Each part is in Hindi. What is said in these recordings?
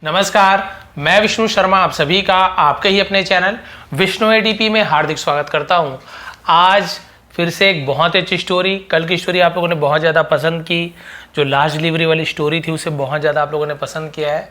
नमस्कार, मैं विष्णु शर्मा आप सभी का आपके ही अपने चैनल विष्णु एडीपी में हार्दिक स्वागत करता हूं। आज फिर से एक बहुत अच्छी स्टोरी, कल की स्टोरी आप लोगों ने बहुत ज़्यादा पसंद की। जो लास्ट डिलीवरी वाली स्टोरी थी उसे बहुत ज़्यादा आप लोगों ने पसंद किया है,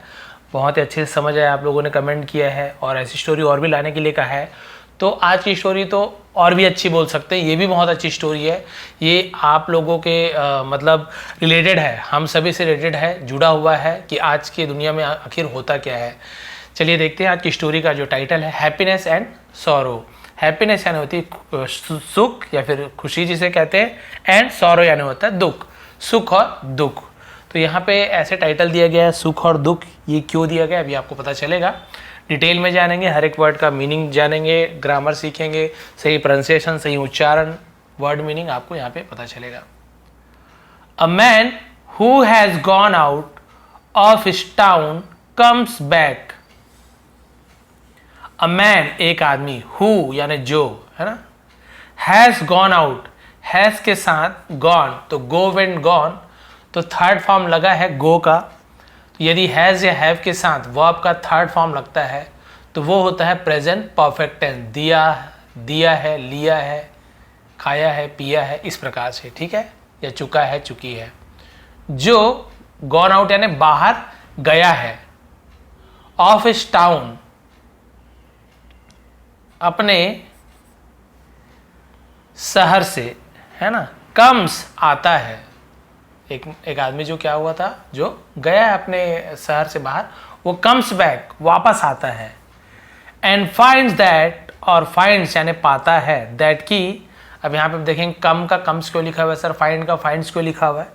बहुत ही अच्छे से समझ आया, आप लोगों ने कमेंट किया है और ऐसी स्टोरी और भी लाने के लिए कहा है। तो आज की स्टोरी तो और भी अच्छी बोल सकते हैं, ये भी बहुत अच्छी स्टोरी है। ये आप लोगों के मतलब रिलेटेड है, हम सभी से रिलेटेड है, जुड़ा हुआ है कि आज की दुनिया में आखिर होता क्या है। चलिए देखते हैं आज की स्टोरी का जो टाइटल है हैप्पीनेस एंड सॉरो। हैप्पीनेस यानी होती है सुख या फिर खुशी जिसे कहते हैं, एंड सॉरो यानी होता है दुख, सुख और दुख। तो यहाँ पे ऐसे टाइटल दिया गया है सुख और दुख। ये क्यों दिया गया अभी आपको पता चलेगा। डिटेल में जानेंगे, हर एक वर्ड का मीनिंग जानेंगे, ग्रामर सीखेंगे, सही प्रोनाउंसिएशन, सही उच्चारण, वर्ड मीनिंग आपको यहाँ पे पता चलेगा। A man who has gone out of his town comes back. A man एक आदमी, हु यानी जो, है ना, हैज गॉन आउट, हैज के साथ गॉन, तो गो वेंट गॉन, तो थर्ड फॉर्म लगा है गो का। तो यदि हैज़ या हैव के साथ वर्ब का थर्ड फॉर्म लगता है तो वो होता है प्रेजेंट परफेक्ट टेंस। दिया, दिया है, लिया है, खाया है, पिया है, इस प्रकार से, ठीक है, या चुका है, चुकी है। जो गॉन आउट यानी बाहर गया है, ऑफ हिज टाउन अपने शहर से, है ना, कम्स आता है। एक आदमी जो क्या हुआ था, जो गया है अपने शहर से बाहर, वो कम्स बैक वापस आता है। एंड फाइंड्स दैट, और फाइंड्स यानी पाता है, दैट की, अब यहाँ पे देखेंगे कम का कम्स क्यों लिखा हुआ है सर, फाइंड का फाइंड्स क्यों लिखा हुआ है।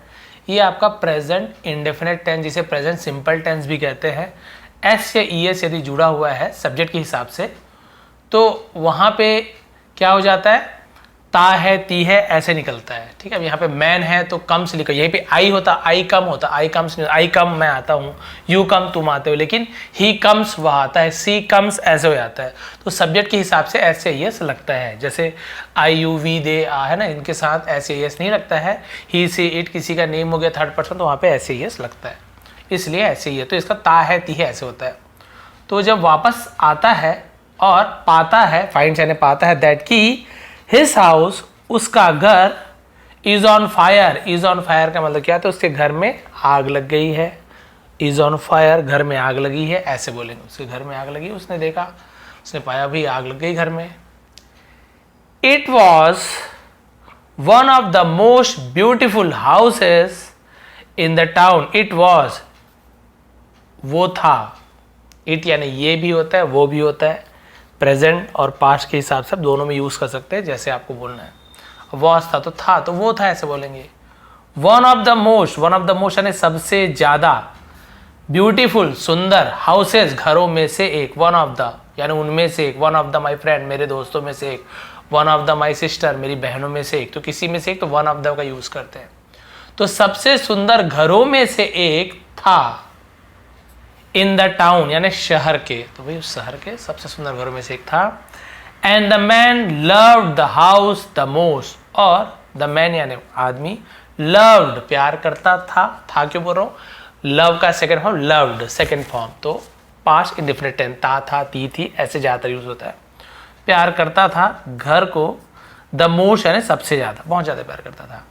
ये आपका प्रेजेंट इंडेफिनेट टेंस, जिसे प्रेजेंट सिंपल टेंस भी कहते हैं। एस या ई एस यदि जुड़ा हुआ है सब्जेक्ट के हिसाब से तो वहाँ पे क्या हो जाता है, ता है, ती है, ऐसे निकलता है, ठीक है। अब यहाँ पे मैन है तो कम्स लिखा, यहीं पे आई होता, आई कम होता, आई कम्स, आई कम मैं आता हूँ, यू कम तुम आते हो, लेकिन ही कम्स वह आता है, सी कम्स ऐसे हो जाता है। तो सब्जेक्ट के हिसाब से ऐसे यस लगता है, जैसे आई यू वी दे आ, है ना, इनके साथ ऐसे यस नहीं लगता है। ही सी इट किसी का नेम हो गया थर्ड पर्सन तो वहाँ पे ऐसे यस लगता है, इसलिए ऐसे ही है। तो इसका ता है, ती है ऐसे होता है। तो जब वापस आता है और पाता है, फाइंड्स यानी पाता है, दैट की हिज हाउस, उसका घर, is on fire, is on fire का मतलब क्या, तो उसके घर में आग लग गई है। इज ऑन फायर, घर में आग लगी है, ऐसे बोलेंगे, उसके घर में आग लगी, उसने देखा, उसने पाया भी आग लग गई घर में। It was one of the most beautiful houses in the town. It was, वो था, इट यानी ये भी होता है, वो भी होता है, प्रेजेंट और पास्ट के हिसाब से दोनों में यूज कर सकते हैं, जैसे आपको बोलना है। वॉज था तो था, तो वो था ऐसे बोलेंगे। One of the most, one of the most यानी सबसे ज्यादा, ब्यूटीफुल सुंदर, हाउसेस घरों में से एक, वन ऑफ द यानी उनमें से एक, one of the my friend मेरे दोस्तों में से एक, one of the my sister मेरी बहनों में से एक, तो किसी में से एक, तो वन ऑफ द का यूज करते हैं। तो सबसे सुंदर घरों में से एक था इन द टाउन यानी शहर के, तो भाई उस शहर के सबसे सुंदर घरों में से एक था। And the man loved the house the most, और द मैन यानी आदमी, लव्ड प्यार करता था क्यों बोल रहा हूँ, लव का second form loved, second form, तो पास्ट इंडेफिनिट टेंस, ता था, ती थी, ऐसे ज्यादातर यूज होता है। प्यार करता था घर को, द मोस्ट यानी सबसे ज्यादा, बहुत ज्यादा प्यार करता था।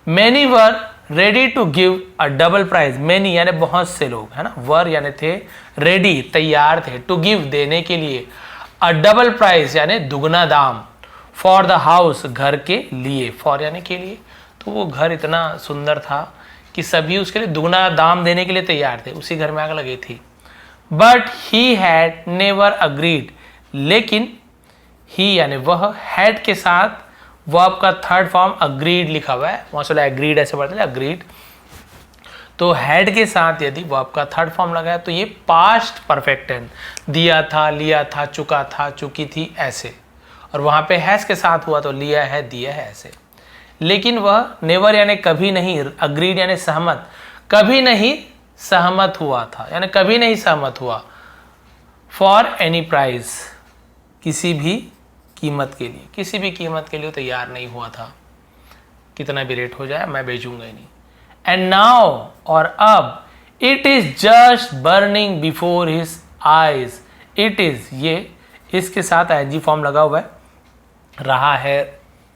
Many were ready to give a double prize, many यानी बहुत से लोग, है ना, वर यानी थे, रेडी तैयार थे, टू गिव देने के लिए, अ डबल प्राइस यानी दुगना दाम, फॉर द हाउस घर के लिए, फॉर यानी के लिए, तो वो घर इतना सुंदर था कि सभी उसके लिए दुगना दाम देने के लिए तैयार थे, उसी घर में आग लगी थी। But he had never agreed, लेकिन ही यानी वह, हैड के साथ वर्ब का थर्ड फॉर्म अग्रीड लिखा हुआ है, वहां से अग्रीड ऐसे पढ़ते हैं, अग्रीड। तो हैड के साथ यदि वर्ब का थर्ड फॉर्म लगा है तो ये पास्ट परफेक्ट टेंस, दिया था, लिया था, चुका था, चुकी थी, ऐसे। और वहां पे हैज के साथ हुआ तो लिया है, दिया है, ऐसे। लेकिन वह नेवर यानी कभी नहीं, अग्रीड यानी सहमत, कभी नहीं सहमत हुआ था, यानी कभी नहीं सहमत हुआ, फॉर एनी प्राइस किसी भी कीमत के लिए, किसी भी कीमत के लिए तैयार नहीं हुआ था, कितना भी रेट हो जाए मैं बेचूंगा ही नहीं। एंड नाउ, और अब, it is just burning before his eyes. It is, ये इसके साथ एनजी फॉर्म लगा हुआ है, रहा है,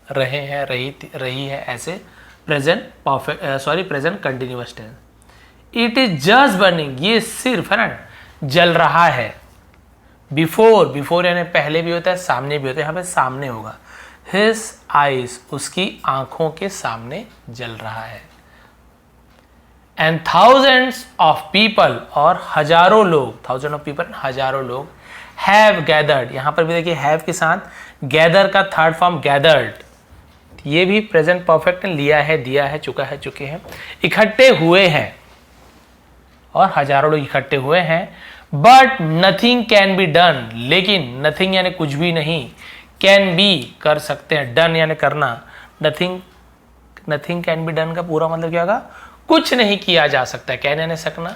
रहे हैं, रही है, ऐसे present perfect, sorry present continuous tense. It is just burning, ये सिर्फ है ना जल रहा है। बिफोर, बिफोर यानी पहले भी होता है, सामने भी होता है, यहाँ पे सामने होगा। हिज आईज, उसकी आंखों के सामने जल रहा है। एंड थाउजेंड्स ऑफ पीपल, और हजारों लोग, थाउजेंड ऑफ पीपल हजारों लोग, हैव गैदर्ड, यहां पर भी देखिए हैव के साथ गैदर का थर्ड फॉर्म गैदर्ड, ये भी प्रेजेंट परफेक्ट ने लिया है, दिया है, चुका है, चुके हैं, इकट्ठे हुए हैं, और हजारों लोग इकट्ठे हुए हैं। But nothing can be done, लेकिन नथिंग यानी कुछ भी नहीं, कैन बी कर सकते हैं, डन यानी करना, nothing, nothing can be done का पूरा मतलब क्या होगा, कुछ नहीं किया जा सकता है। कैन यानी सकना,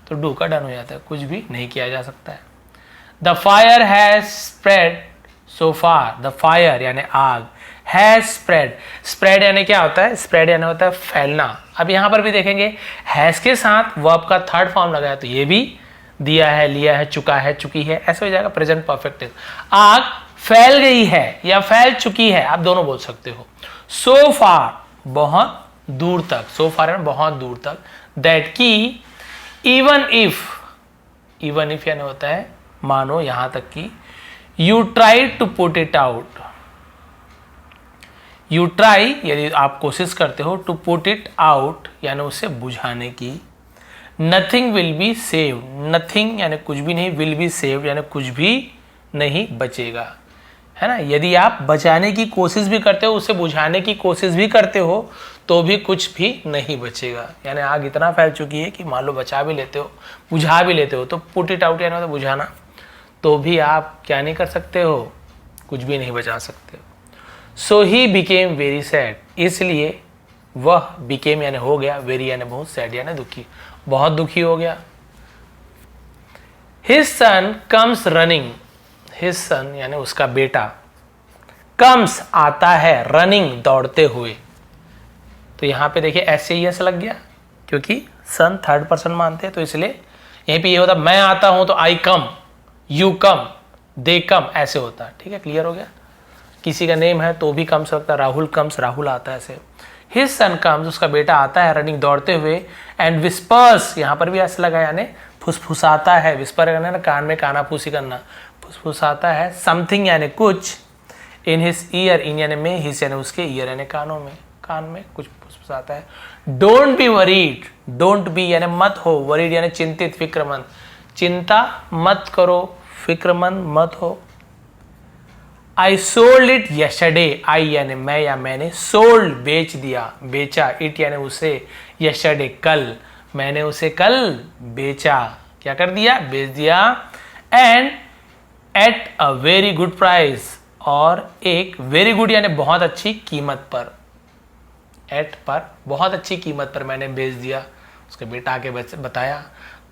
तो डू का डन हो जाता है, कुछ भी नहीं किया जा सकता है। The fire has spread so far, the fire यानी आग, हैज स्प्रेड, स्प्रेड यानी क्या होता है, स्प्रेड यानी होता है फैलना। अब यहां पर भी देखेंगे हैज के साथ वर्ब का थर्ड फॉर्म लगा है, तो ये भी दिया है, लिया है, चुका है, चुकी है, ऐसे हो जाएगा प्रेजेंट परफेक्ट टेंस। आग फैल गई है या फैल चुकी है, आप दोनों बोल सकते हो। सो फार, बहुत दूर तक, सो फार यानी बहुत दूर तक, दैट की, इवन इफ, इवन इफ यानी होता है मानो, यहां तक कि, you try to put it out, you try यदि आप कोशिश करते हो, टू पुट इट आउट यानी उसे बुझाने की, nothing will be saved, nothing यानी कुछ भी नहीं, विल बी सेव्ड यानी कुछ भी नहीं बचेगा, है ना। यदि आप बचाने की कोशिश भी करते हो, उसे बुझाने की कोशिश भी करते हो, तो भी कुछ भी नहीं बचेगा। यानी आग इतना फैल चुकी है कि मान लो बचा भी लेते हो, बुझा भी लेते हो, तो पुट इट आउट यानी बुझाना, तो भी आप क्या नहीं कर सकते हो, कुछ भी नहीं बचा सकते हो। सो ही बिकेम वेरी सैड, इसलिए वह बिकेम यानी हो गया, वेरी यानी बहुत, सैड यानी दुखी, बहुत दुखी हो गया। His son comes running, his son यानी उसका बेटा, कम्स आता है, रनिंग दौड़ते हुए, तो यहां पे देखिए ऐसे ही लग गया, क्योंकि सन थर्ड पर्सन मानते हैं, तो इसलिए यहीं पे ये होता मैं आता हूं तो आई कम, यू कम, दे कम, ऐसे होता है। ठीक है, क्लियर हो गया। किसी का नेम है तो भी कम्स लगता है, राहुल कम्स, राहुल आता है ऐसे। हिज सन कम्स, उसका बेटा आता है, रनिंग दौड़ते हुए, एंड विस्पर्स, यहां पर भी ऐसे लगा यानी फुसफुसाता है, विस्पर करना ना, कान में कानाफूसी करना, फुसफुसाता है, समथिंग यानी कुछ, इन हिज ईयर, इन यानी में, हिज यानी उसके, ईयर यानी कानों में, कान में कुछ फुसफुसाता है। Don't be worried, don't be यानी मत हो, वरीड यानी चिंतित, फिक्रमंद, चिंता मत करो, फिक्रमंद मत हो। आई सोल्ड इट यस्टरडे, आई यानी मैं या मैंने, सोल्ड बेच दिया, बेचा, इट यानी उसे, यस्टरडे कल, मैंने उसे कल बेचा, क्या कर दिया, बेच दिया। And at a very good price, और एक वेरी गुड यानी बहुत अच्छी कीमत पर, एट पर बहुत अच्छी कीमत पर मैंने बेच दिया। उसके बेटा आके बताया,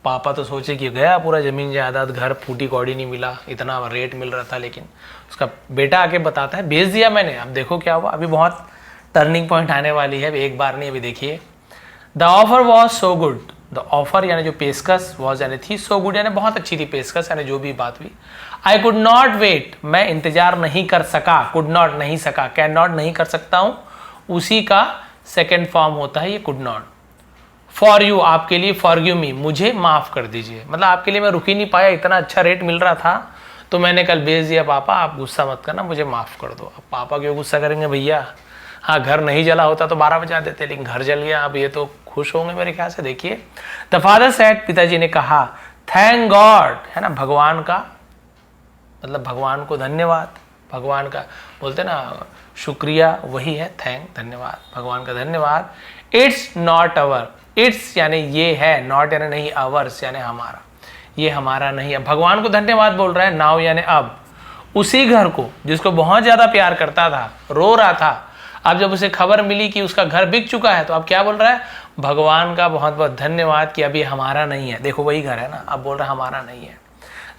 पापा तो सोचे कि गया पूरा जमीन जायदाद, घर फूटी कौड़ी नहीं मिला, इतना रेट मिल रहा था, लेकिन उसका बेटा आके बताता है बेच दिया मैंने। अब देखो क्या हुआ, अभी बहुत टर्निंग पॉइंट आने वाली है, एक बार नहीं, अभी देखिए। The offer was so good, the offer यानी जो पेशकश, वॉज यानी थी, सो गुड यानी बहुत अच्छी थी पेशकश, यानी जो भी बात हुई। आई कुड नॉट वेट, मैं इंतजार नहीं कर सका, कुड नॉट नहीं सका, कैन नॉट नहीं कर सकता हूं, उसी का सेकेंड फॉर्म होता है ये कुड नॉट। फॉर यू आपके लिए, फॉरगिव मी मुझे माफ कर दीजिए, मतलब आपके लिए मैं रुक ही नहीं पाया, इतना अच्छा रेट मिल रहा था तो मैंने कल बेच दिया, पापा आप गुस्सा मत करना, मुझे माफ कर दो। अब पापा क्यों गुस्सा करेंगे भैया, हाँ घर नहीं जला होता तो 12 बजा देते, लेकिन घर जल गया, अब ये तो खुश होंगे मेरे ख्याल से। देखिए, द फादर सेड, पिताजी ने कहा, थैंक गॉड, है ना, भगवान का मतलब भगवान को धन्यवाद, भगवान का बोलते ना शुक्रिया, वही है थैंक, धन्यवाद, भगवान का धन्यवाद। इट्स नॉट अवर, इट्स यानी ये है, नॉट यानी नहीं, अवर्स यानी हमारा, ये हमारा नहीं है। भगवान को धन्यवाद बोल रहा है, नाउ यानी अब। उसी घर को जिसको बहुत ज्यादा प्यार करता था, रो रहा था, अब जब उसे खबर मिली कि उसका घर बिक चुका है, तो अब क्या बोल रहा है, भगवान का बहुत बहुत धन्यवाद कि अभी हमारा नहीं है। देखो वही घर है ना, अब बोल रहा है हमारा नहीं है।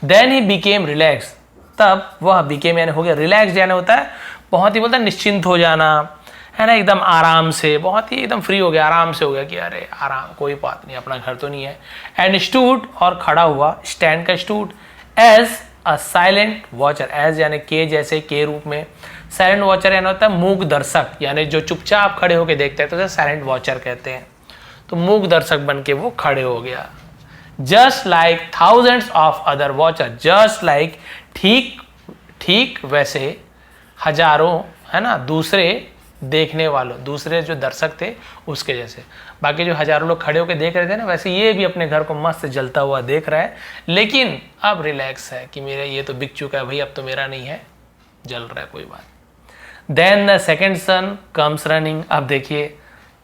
देन ही बिकेम रिलैक्स, तब वह बिकेम यानी हो गया, रिलैक्स यानी होता है बहुत ही बोलता है निश्चिंत हो जाना, है ना, एकदम आराम से, बहुत ही एकदम फ्री हो गया, आराम से हो गया कि अरे आराम, कोई बात नहीं, अपना घर तो नहीं है। एंड स्टूड, और खड़ा हुआ, स्टैंड का stood, as a silent watcher, as यानी के जैसे, के रूप में, साइलेंट वॉचर यानी होता है मूक दर्शक, यानी जो चुपचाप खड़े होकर देखते हैं तो उसे साइलेंट वॉचर कहते हैं। तो मूक दर्शक बन के वो खड़े हो गया। Just like thousands of other watcher, just like ठीक ठीक वैसे हजारों, है ना, दूसरे देखने वालों, दूसरे जो दर्शक थे उसके जैसे। बाकी जो हजारों लोग खड़े होकर देख रहे थे ना, वैसे ये भी अपने घर को मस्त जलता हुआ देख रहा है, लेकिन अब रिलैक्स है कि मेरा ये तो बिक चुका है भाई, अब तो मेरा नहीं है, जल रहा है, कोई बात। Then the second son comes running, अब देखिए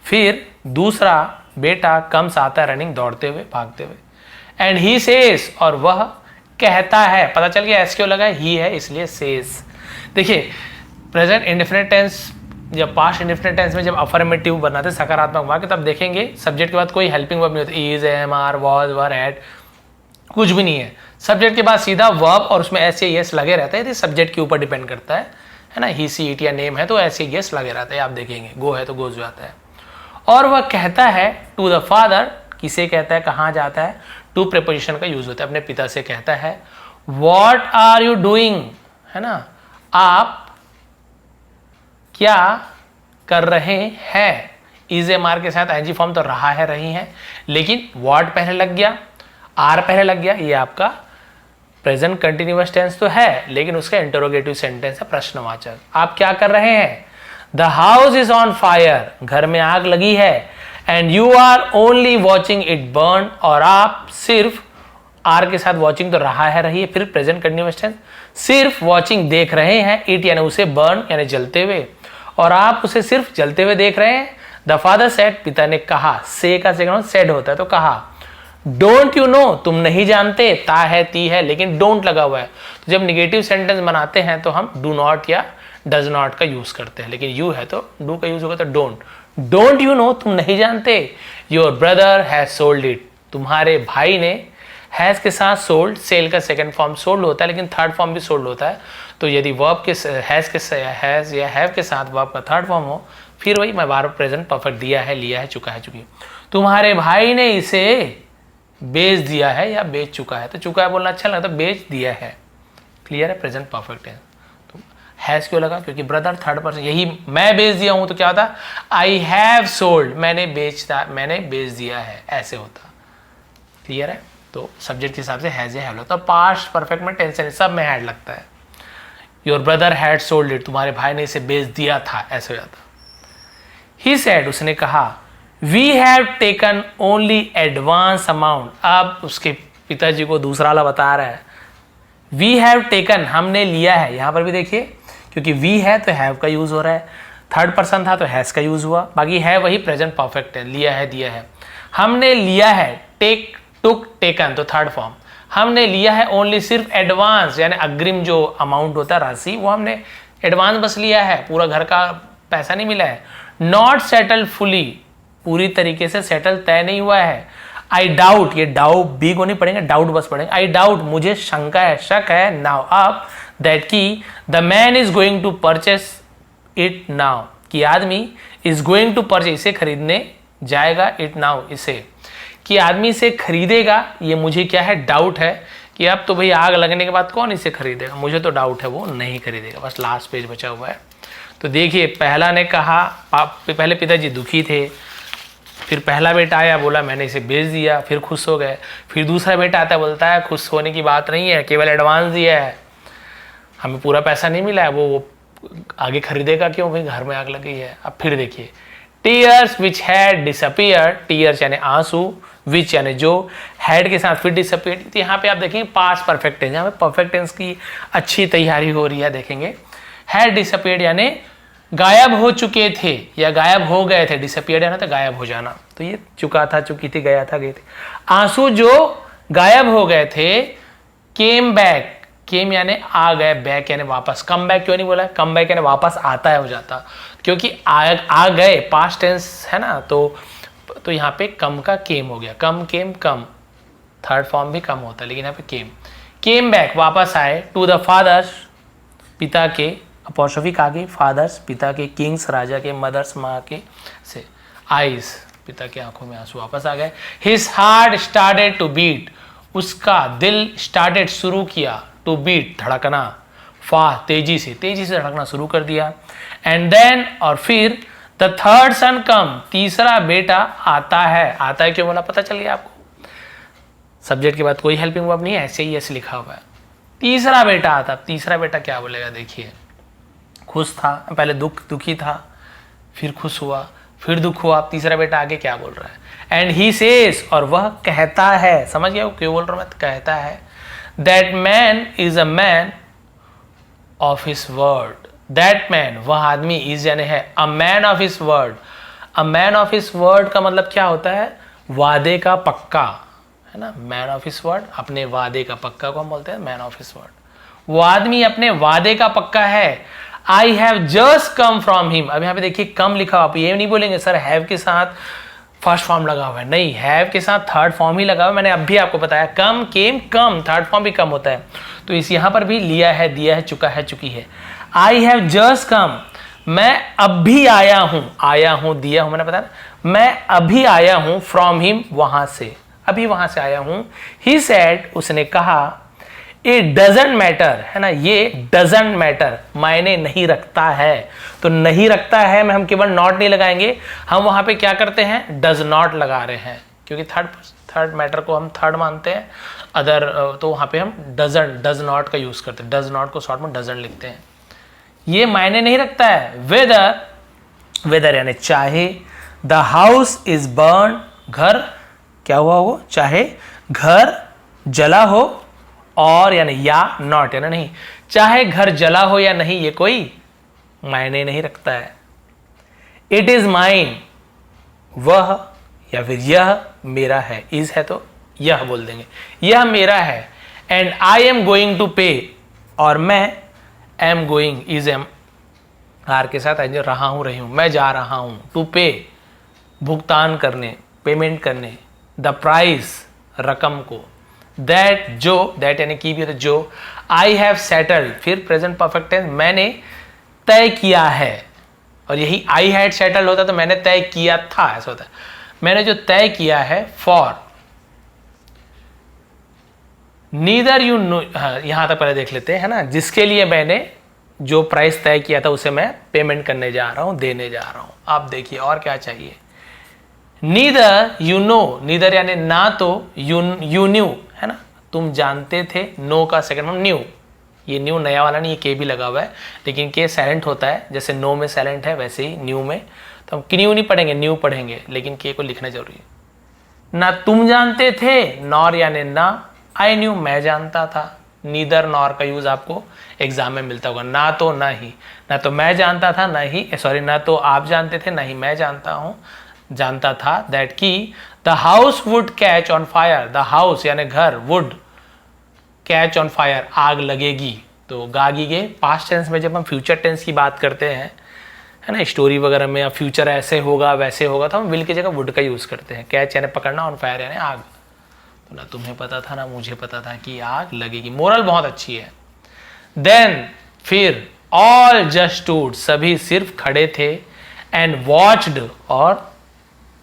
फिर दूसरा बेटा कम्स आता है रनिंग, दौड़ते हुए, भागते हुए। एंड ही सेज, और वह कहता है, पता चल गया एस क्यों लगा है, ही है इसलिए सेज। देखिए प्रेजेंट इंडेफिनिट टेंस जब पास्ट इंडेफिनिट टेंस में जब अफर्मेटिव बनाते सकारात्मक वाक्य, तब देखेंगे सब्जेक्ट के बाद कोई हेल्पिंग वर्ब नहीं होती, is, am, are, was, were, had, कुछ भी नहीं है। सब्जेक्ट के बाद सीधा वर्ब और उसमें ऐसे यस लगे रहता है, सब्जेक्ट के ऊपर डिपेंड करता है ना, ही, सी, इट या नेम है तो ऐसे यस लगे रहता है, आप देखेंगे, गो है तो गोज जाता है। और वह कहता है टू द फादर, किसे कहता है, कहाँ जाता है, टू प्रीपोजिशन का यूज होता है, अपने पिता से कहता है। व्हाट आर यू डूइंग, है ना, आप क्या कर रहे हैं। इज एम आर के साथ एनजी फॉर्म तो रहा है, रही है, लेकिन व्हाट पहले लग गया, आर पहले लग गया, ये आपका प्रेजेंट कंटिन्यूअस टेंस तो है, लेकिन उसका इंटरोगेटिव सेंटेंस है, प्रश्नवाचक। आप क्या कर रहे हैं, the house is on fire, घर में आग लगी है, and you are only watching it burn, और आप सिर्फ, आर के साथ वॉचिंग तो रहा है, रही है, फिर प्रेजेंट कंटिन्यूअस टेंस, सिर्फ वॉचिंग देख रहे हैं, इट यानी उसे, बर्न यानी जलते हुए, और आप उसे सिर्फ जलते हुए देख रहे हैं। द फादर सेड, पिता ने कहा, से का सेकंड सेड होता है तो कहा। डोंट यू नो, तुम नहीं जानते, ता है, ती है, लेकिन डोंट लगा हुआ है, तो जब निगेटिव सेंटेंस बनाते हैं तो हम डू नॉट या डज नॉट का यूज करते हैं, लेकिन यू है तो डू का यूज होगा तो डोंट। डोंट यू नो, तुम नहीं जानते, your brother has sold it, तुम्हारे भाई ने, हैज के साथ सोल्ड, सेल का सेकंड फॉर्म सोल्ड होता है, लेकिन थर्ड फॉर्म भी सोल्ड होता है, तो यदि वर्ब के हैज या हैव के साथ वर्ब का थर्ड फॉर्म हो, फिर वही मैं बार प्रेजेंट परफेक्ट, दिया है, लिया है, चुका है, चुकी। तुम्हारे भाई ने इसे बेच दिया है या बेच चुका है, तो चुका है बोलना अच्छा लगता है, बेच दिया है, क्लियर है, प्रेजेंट परफेक्ट है। तो हैज क्यों लगा, क्योंकि ब्रदर थर्ड पर्सन, यही मैं बेच दिया हूं तो क्या होता, आई हैव सोल्ड, मैंने बेच दिया है, ऐसे होता, क्लियर है। तो सब्जेक्ट के हिसाब से हैज या हैव लगता है, पास्ट परफेक्ट में टेंशन सब में हैड लगता है। Your brother had sold it, तुम्हारे भाई ने इसे बेच दिया था, ऐसे हो जाता। ही सेड, उसने कहा, we have taken only advance amount, अब उसके पिताजी को दूसरा वाला बता रहा है, वी हैव टेकन, हमने लिया है, यहां पर भी देखिए, क्योंकि वी है तो हैव का यूज हो रहा है, थर्ड पर्सन था तो हैज का यूज हुआ, बाकी है वही प्रेजेंट परफेक्ट है, लिया है, दिया है। हमने लिया है, टेक, टुक, टेकन तो थर्ड फॉर्म, हमने लिया है ओनली, सिर्फ एडवांस यानी अग्रिम जो अमाउंट होता है, राशि, वो हमने एडवांस बस लिया है, पूरा घर का पैसा नहीं मिला है। नॉट सेटल फुली, पूरी तरीके से सेटल तय नहीं हुआ है। आई डाउट, ये डाउट बी को नहीं पढ़ेंगे, डाउट बस पढ़ेंगे। आई डाउट, मुझे शंका है, शक है, नाउ अब, दैट की the man is going to purchase it now, कि आदमी इज गोइंग टू परचेस, इसे खरीदने जाएगा, इट नाउ, इसे, कि आदमी इसे खरीदेगा, ये मुझे क्या है, डाउट है, कि अब तो भाई आग लगने के बाद कौन इसे खरीदेगा, मुझे तो डाउट है वो नहीं खरीदेगा। बस लास्ट पेज बचा हुआ है। तो देखिए पहला ने कहा, पहले पिताजी दुखी थे, फिर पहला बेटा आया बोला मैंने इसे बेच दिया, फिर खुश हो गए। फिर दूसरा बेटा आता है बोलता है खुश होने की बात नहीं है, केवल एडवांस दिया है, हमें पूरा पैसा नहीं मिला है, वो आगे खरीदेगा क्यों, भाई घर में आग लगी है। अब फिर देखिए, tears which had disappeared, tears यानी आंसू, विच यानी जो, हैड के साथ फिर डिसअपीयर्ड, तो यहाँ पे आप देखेंगे पास्ट परफेक्ट टेंस, यहाँ पे परफेक्ट टेंस की अच्छी तैयारी हो रही है। देखेंगे हैड डिसअपीयर्ड यानी गायब हो चुके थे या गायब हो गए थे, डिसअपीयर्ड है ना तो गायब हो जाना, तो ये चुका था, चुकी थी, गया था, गए थे। आंसू जो गायब हो गए थे, केम बैक, केम यानी आ गए, बैक यानी वापस। कम बैक क्यों नहीं बोला, कम बैक यानी वापस आता है, हो जाता, क्योंकि आ गए पास्ट टेंस है ना, तो यहाँ पे कम का केम हो गया, कम केम कम, थर्ड फॉर्म भी कम होता है, लेकिन यहाँ पे केम बैक वापस आए, टू द फादर पिता के, अपॉस्ट्रोफी का आगे फादर्स पिता के, किंग्स राजा के, मदर्स माँ के से, आईज पिता की आंखों में आंसू वापस आ गए। His heart started to beat, उसका दिल स्टार्टेड शुरू किया, टू बीट धड़कना, फास्ट तेजी से धड़कना शुरू कर दिया। एंड देन और फिर द थर्ड सन कम, तीसरा बेटा आता है क्यों बोला पता चल गया आपको, सब्जेक्ट के बाद कोई हेल्पिंग वर्ब नहीं है, ऐसे ही ऐसे लिखा हुआ है। तीसरा बेटा आता, तीसरा बेटा क्या बोलेगा देखिए, खुश था पहले, दुखी था, फिर खुश हुआ, फिर दुख हुआ, तीसरा बेटा आगे क्या बोल रहा है, एंड ही सेज, और वह कहता है, समझ गया क्यों बोल रहा हूं मैं, कहता है, that man is a man of his word, that man वह आदमी, इज यानी है, a man of his word, a man of his word का मतलब क्या होता है, वादे का पक्का, है ना, मैन ऑफ हिज वर्ड, अपने वादे का पक्का को हम बोलते हैं मैन ऑफ हिज वर्ड, वो आदमी अपने वादे का पक्का है। I have just come from him, अब यहाँ पे देखिए कम लिखा, आप ये नहीं बोलेंगे सर हैव के साथ फर्स्ट फॉर्म लगा हुआ है, नहीं, हैव के साथ थर्ड फॉर्म ही लगा हुआ है, मैंने अब भी आपको बताया, कम केम कम, थर्ड फॉर्म भी कम होता है, तो इस यहाँ पर भी लिया है, दिया है, चुका है, चुकी है। आई हैव जस्ट कम, मैं अब भी आया हूं, दिया हूं मैंने बताया, मैं अभी आया हूं, फ्रॉम हिम वहां से, अभी वहां से आया हूं। ही सेड, उसने कहा, इट डजंट मैटर, है ना, ये डजंट मैटर मायने नहीं रखता है, तो नहीं रखता है में हम केवल नॉट नहीं लगाएंगे, हम वहां पे क्या करते हैं, डज नॉट लगा रहे हैं, क्योंकि थर्ड मैटर को हम थर्ड मानते हैं, अदर तो वहां पे हम डज नॉट का यूज करते हैं, डज नॉट को शॉर्ट में डजंट लिखते हैं। ये मायने नहीं रखता है, वेदर यानी चाहे, द हाउस इज बर्न, घर क्या हुआ हो, चाहे घर जला हो, और यानी या नॉट यानी नहीं, चाहे घर जला हो या नहीं, ये कोई मायने नहीं रखता है। इट इज माइन, वह या फिर यह मेरा है, इज है तो यह बोल देंगे, यह मेरा है। And I am going to pay, और मैं am going, is am are के साथ जो रहा हूं, रही हूं, मैं जा रहा हूं, टू पे भुगतान करने, पेमेंट करने, द प्राइस रकम को, दैट जो, दैट यानी की भी होता जो, आई हैव सेटल्ड, फिर प्रेजेंट परफेक्ट टेंस, मैंने तय किया है, और यही आई हैड सेटल्ड होता तो मैंने तय किया था, ऐसा होता है, मैंने जो तय किया है, फॉर नीदर यू नो, यहां तक पहले देख लेते हैं, है ना, जिसके लिए मैंने जो प्राइस तय किया था उसे मैं पेमेंट करने जा रहा हूं, देने जा रहा हूं। आप देखिए और क्या चाहिए, नीदर यू नो, नीदर यानी ना तो, यू न्यू, है ना, तुम जानते थे, नो का सेकंड फॉर्म न्यू, ये न्यू नया वाला नहीं, ये के भी लगा हुआ है, लेकिन के साइलेंट होता है, जैसे नो में साइलेंट है वैसे ही न्यू में, तो हम न्यू नहीं पढ़ेंगे, न्यू पढ़ेंगे, लेकिन के को लिखना जरूरी है। ना तुम जानते थे, नॉर यानी ना, आई न्यू मैं जानता था, नीदर नॉर का यूज आपको एग्जाम में मिलता होगा, ना तो ना ही, ना तो मैं जानता था, ना ही सॉरी, ना तो आप जानते थे, ना ही मैं जानता था, दैट की the house would catch on fire, the house यानी घर, वुड कैच ऑन फायर आग लगेगी, तो गागीगे पास्ट टेंस में जब हम फ्यूचर टेंस की बात करते हैं, है ना, स्टोरी वगैरह में, या फ्यूचर ऐसे होगा वैसे होगा, तो हम विल की जगह वुड का यूज करते हैं। कैच यानी पकड़ना, ऑन फायर यानी आग, तो ना तुम्हें पता था ना मुझे पता था कि आग लगेगी। मोरल बहुत अच्छी है। देन फिर ऑल जस्ट स्टूड, सभी सिर्फ खड़े थे, एंड वॉच्ड और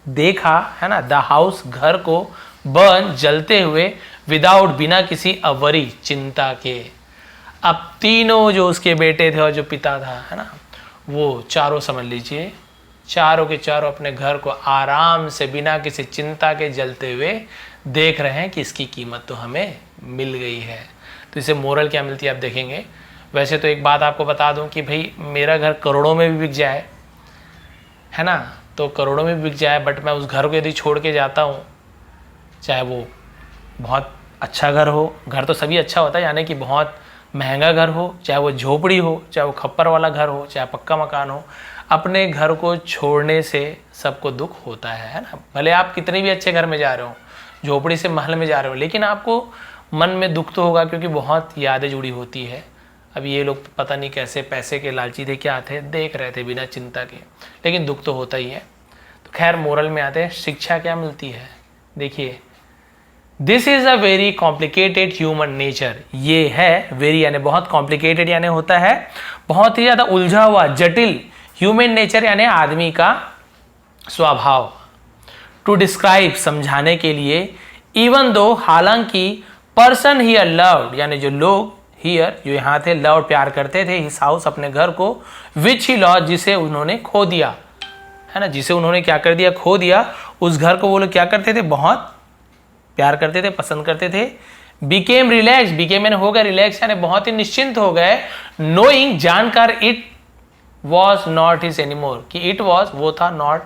देखा, है ना, द हाउस घर को, बर्न जलते हुए, विदाउट बिना किसी अवरी चिंता के। अब तीनों जो उसके बेटे थे और जो पिता था, है ना, वो चारों समझ लीजिए, चारों के चारों अपने घर को आराम से बिना किसी चिंता के जलते हुए देख रहे हैं कि इसकी कीमत तो हमें मिल गई है। तो इसे मोरल क्या मिलती है आप देखेंगे। वैसे तो एक बात आपको बता दूं कि भाई मेरा घर करोड़ों में भी बिक जाए, है ना, तो करोड़ों में बिक जाए, बट मैं उस घर को यदि छोड़ के जाता हूँ, चाहे वो बहुत अच्छा घर हो, घर तो सभी अच्छा होता है, यानी कि बहुत महंगा घर हो, चाहे वो झोपड़ी हो, चाहे वो खप्पर वाला घर हो, चाहे पक्का मकान हो, अपने घर को छोड़ने से सबको दुख होता है ना। भले आप कितने भी अच्छे घर में जा रहे हो, झोपड़ी से महल में जा रहे हो, लेकिन आपको मन में दुख तो होगा, क्योंकि बहुत यादें जुड़ी होती है। अब ये लोग पता नहीं कैसे पैसे के लालची थे, क्या थे, देख रहे थे बिना चिंता के, लेकिन दुख तो होता ही है। तो खैर मोरल में आते हैं, शिक्षा क्या मिलती है। देखिए this is a very complicated human nature. ये है वेरी यानी बहुत कॉम्प्लिकेटेड यानी होता है बहुत ही ज्यादा उलझा हुआ जटिल ह्यूमन नेचर यानी आदमी का स्वभाव। टू डिस्क्राइब समझाने के लिए, इवन दो हालांकि पर्सन हियर लव्ड यानी जो लोग हियर जो यहाँ थे लव प्यार करते थे हिस हाउस अपने घर को, विच ही लॉस्ट जिसे उन्होंने खो दिया, है ना, जिसे उन्होंने क्या कर दिया, खो दिया। उस घर को वो लोग क्या करते थे, बहुत प्यार करते थे, पसंद करते थे। बिकेम रिलैक्स, बिकेम यानी हो गए रिलैक्स यानी बहुत ही निश्चिंत हो गए। नोइंग जानकर it was not his anymore कि इट वॉज वो था, नॉट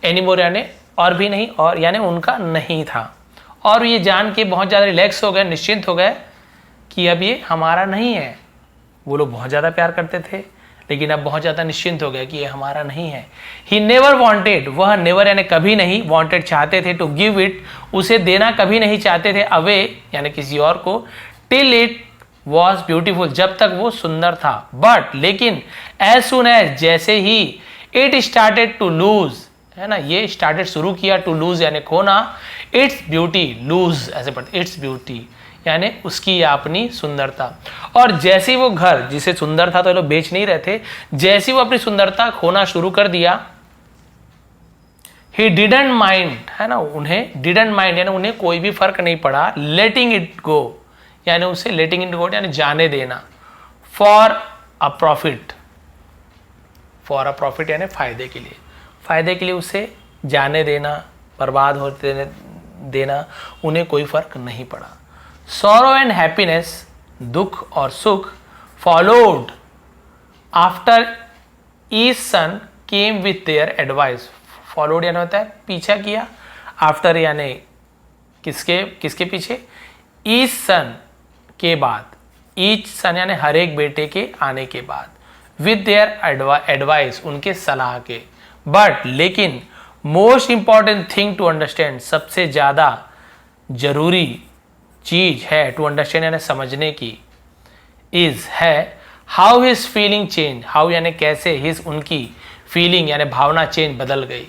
एनीमोर यानी और भी नहीं, और यानी उनका नहीं था। और ये जान के बहुत ज़्यादा रिलैक्स हो गए, निश्चिंत हो गए कि अब ये हमारा नहीं है। वो लोग बहुत ज़्यादा प्यार करते थे लेकिन अब बहुत ज़्यादा निश्चिंत हो गए कि ये हमारा नहीं है। ही नेवर वॉन्टेड, वह नेवर यानी कभी नहीं, वॉन्टेड चाहते थे, टू गिव इट उसे देना कभी नहीं चाहते थे, अवे यानी किसी और को, टिल इट वॉज ब्यूटीफुल जब तक वो सुंदर था। बट लेकिन एज सुन एज जैसे ही इट स्टार्टेड टू लूज, है ना, ये स्टार्टेड शुरू किया, टू लूज यानी खोना, इट्स ब्यूटी, लूज ऐसे पढ़ते, इट्स ब्यूटी यानी उसकी अपनी सुंदरता। और जैसे ही वो घर जिसे सुंदर था तो ये लोग बेच नहीं रहे थे, जैसे ही वो अपनी सुंदरता खोना शुरू कर दिया, ही डिडंट माइंड, है ना, उन्हें डिडंट माइंड यानी उन्हें कोई भी फर्क नहीं पड़ा, लेटिंग इट गो यानी उसे लेटिंग इट गो यानी जाने देना, for a profit, for a profit यानी फायदे के लिए, फायदे के लिए उसे जाने देना, बर्बाद होते देना, उन्हें कोई फर्क नहीं पड़ा। सॉरो एंड हैप्पीनेस, दुख और सुख, followed after each son came with their advice, followed यानी होता है पीछा किया, आफ्टर यानी किसके किसके पीछे, ईच सन के बाद, ईच सन यानी हर एक बेटे के आने के बाद, विथ देयर एडवाइस उनके सलाह के। बट लेकिन most important thing to understand, सबसे ज़्यादा जरूरी चीज है टू अंडरस्टैंड यानी समझने की, इज है how his feeling change, how यानी कैसे, हिज उनकी, फीलिंग यानी भावना चेंज बदल गई।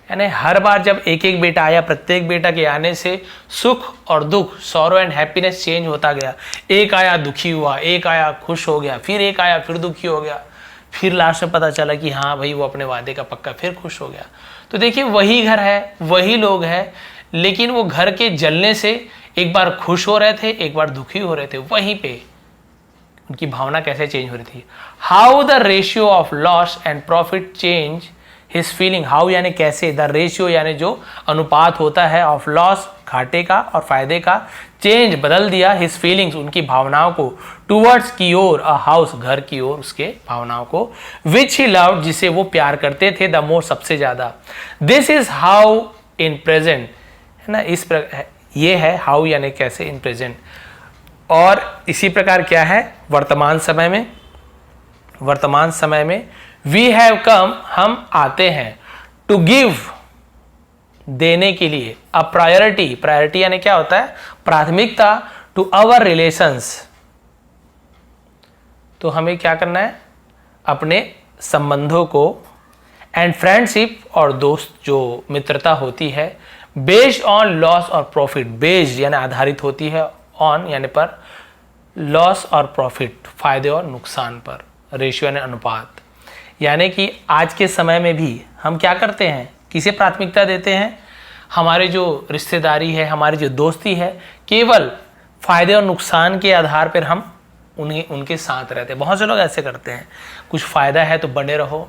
यानी हर बार जब एक एक बेटा आया, प्रत्येक बेटा के आने से सुख और दुख, सॉरो एंड हैप्पीनेस चेंज होता गया। एक आया दुखी हुआ, एक आया खुश हो गया, फिर एक आया फिर दुखी हो गया, फिर लास्ट में पता चला कि हाँ भाई वो अपने वादे का पक्का, फिर खुश हो गया। तो देखिए वही घर है, वही लोग हैं, लेकिन वो घर के जलने से एक बार खुश हो रहे थे, एक बार दुखी हो रहे थे, वहीं पे उनकी भावना कैसे चेंज हो रही थी। How the ratio of loss and profit change his feeling, how यानी कैसे, द रेशियो यानी जो अनुपात होता है, ऑफ लॉस घाटे का और फायदे का, चेंज बदल दिया, हिज फीलिंग्स उनकी भावनाओं को, टूवर्ड्स की ओर, अ हाउस घर की ओर उसके भावनाओं को, विच ही लव्ड जिसे वो प्यार करते थे, द मोर सबसे ज्यादा। This is how in present, है ना, इस ये है हाउ यानी कैसे इन प्रेजेंट। और इसी प्रकार क्या है वर्तमान समय में, वर्तमान समय में वी हैव कम हम आते हैं, टू गिव देने के लिए, अ प्रायोरिटी, प्रायोरिटी यानी क्या होता है प्राथमिकता, टू आवर रिलेशंस, तो हमें क्या करना है अपने संबंधों को, एंड फ्रेंडशिप और दोस्त जो मित्रता होती है, बेस्ड ऑन लॉस और प्रॉफिट, बेस्ड यानी आधारित होती है, ऑन यानी पर, लॉस और प्रॉफिट फायदे और नुकसान पर, रेशियो यानी अनुपात। यानी कि आज के समय में भी हम क्या करते हैं, किसे प्राथमिकता देते हैं, हमारे जो रिश्तेदारी है, हमारी जो दोस्ती है, केवल फायदे और नुकसान के आधार पर हम उनके साथ रहते हैं। बहुत से लोग ऐसे करते हैं, कुछ फायदा है तो बने रहो,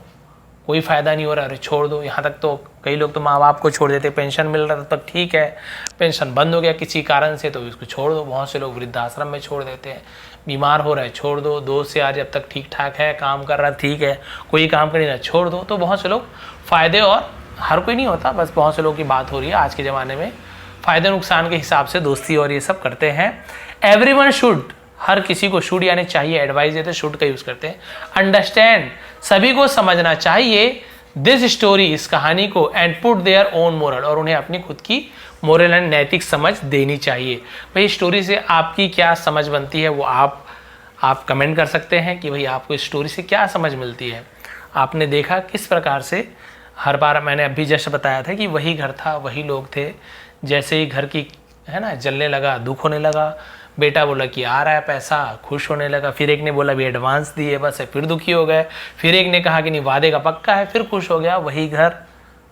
कोई फायदा नहीं हो रहा, अरे छोड़ दो। यहाँ तक तो कई लोग तो माँ बाप को छोड़ देते, पेंशन मिल रहा था तब ठीक है, पेंशन बंद हो गया किसी कारण से तो इसको छोड़ दो। बहुत से लोग वृद्धाश्रम में छोड़ देते हैं, बीमार हो रहा है छोड़ दो, दोस्त से आज जब तक ठीक ठाक है, काम कर रहा है ठीक है, कोई काम कर नहीं रहा छोड़ दो। तो बहुत से लोग फायदे, और हर कोई नहीं होता, बस बहुत से लोगों की बात हो रही है आज के ज़माने में, फ़ायदे नुकसान के हिसाब से दोस्ती और ये सब करते हैं। एवरीवन शुड, हर किसी को शुड यानी चाहिए, एडवाइस देते शुड का यूज़ करते हैं। अंडरस्टैंड, सभी को समझना चाहिए, दिस स्टोरी, इस कहानी को, and put their own moral, और उन्हें अपनी खुद की मोरल एंड नैतिक समझ देनी चाहिए। भाई स्टोरी से आपकी क्या समझ बनती है वो आप कमेंट कर सकते हैं कि भाई आपको इस स्टोरी से क्या समझ मिलती है। आपने देखा किस प्रकार से, हर बार मैंने अभी जस्ट बताया था कि वही घर था, वही लोग थे, जैसे ही घर की है ना, जलने लगा, दुख होने लगा। बेटा बोला कि आ रहा है पैसा, खुश होने लगा। फिर एक ने बोला भी एडवांस दिए, बस है, फिर दुखी हो गए। फिर एक ने कहा कि नहीं वादे का पक्का है, फिर खुश हो गया। वही घर,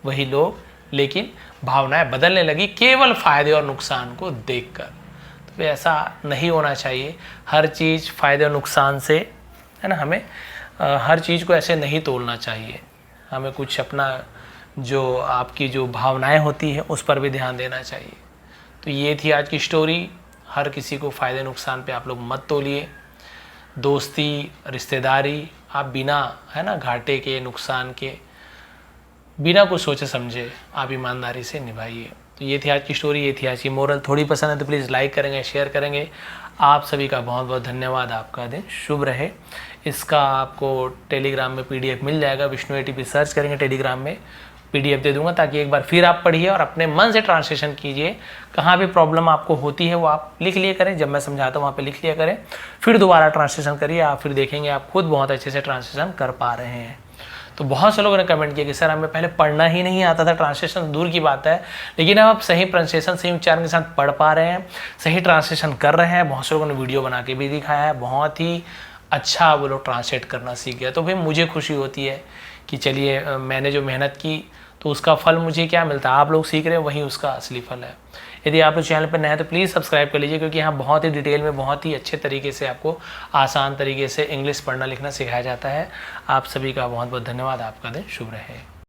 वही लोग, लेकिन भावनाएं बदलने लगी केवल फायदे और नुकसान को देखकर। तो ऐसा नहीं होना चाहिए। हर चीज़ फायदे और नुकसान से, है ना, हमें हर चीज़ को ऐसे नहीं तोलना चाहिए। हमें कुछ अपना जो आपकी जो भावनाएं होती है उस पर भी ध्यान देना चाहिए। तो ये थी आज की स्टोरी। हर किसी को फ़ायदे नुकसान पे आप लोग मत तोलिए। दोस्ती, रिश्तेदारी आप बिना, है ना, घाटे के, नुकसान के, बिना कुछ सोचे समझे आप ईमानदारी से निभाइए। तो ये थी आज की स्टोरी, ये थी आज की मोरल। थोड़ी पसंद है तो प्लीज़ लाइक करेंगे, शेयर करेंगे। आप सभी का बहुत बहुत धन्यवाद। आपका दिन शुभ रहे। इसका आपको टेलीग्राम में PDF मिल जाएगा। विष्णु ATP सर्च करेंगे टेलीग्राम में, PDF दे दूंगा, ताकि एक बार फिर आप पढ़िए और अपने मन से ट्रांसलेशन कीजिए। कहाँ भी प्रॉब्लम आपको होती है वो आप लिख लिया करें, जब मैं समझाता हूँ वहाँ पे लिख लिया करें, फिर दोबारा ट्रांसलेशन करिए। आप फिर देखेंगे आप खुद बहुत अच्छे से ट्रांसलेशन कर पा रहे हैं। तो बहुत से लोगों ने कमेंट किया कि सर हमें पहले पढ़ना ही नहीं आता था, ट्रांसलेशन दूर की बात है, लेकिन अब आप सही प्रोनाउंसिएशन, सही उच्चारण के साथ पढ़ पा रहे हैं, सही ट्रांसलेशन कर रहे हैं। बहुत से लोगों ने वीडियो बना के भी दिखाया है, बहुत ही अच्छा वो लोग ट्रांसलेट करना सीख गया। तो भाई मुझे खुशी होती है कि चलिए मैंने जो मेहनत की तो उसका फल मुझे क्या मिलता है, आप लोग सीख रहे हैं, वही उसका असली फल है। यदि आप इस चैनल पर नए हैं तो प्लीज़ सब्सक्राइब कर लीजिए, क्योंकि यहाँ बहुत ही डिटेल में, बहुत ही अच्छे तरीके से आपको आसान तरीके से इंग्लिश पढ़ना लिखना सिखाया जाता है। आप सभी का बहुत बहुत धन्यवाद। आपका दिन शुभ रहे।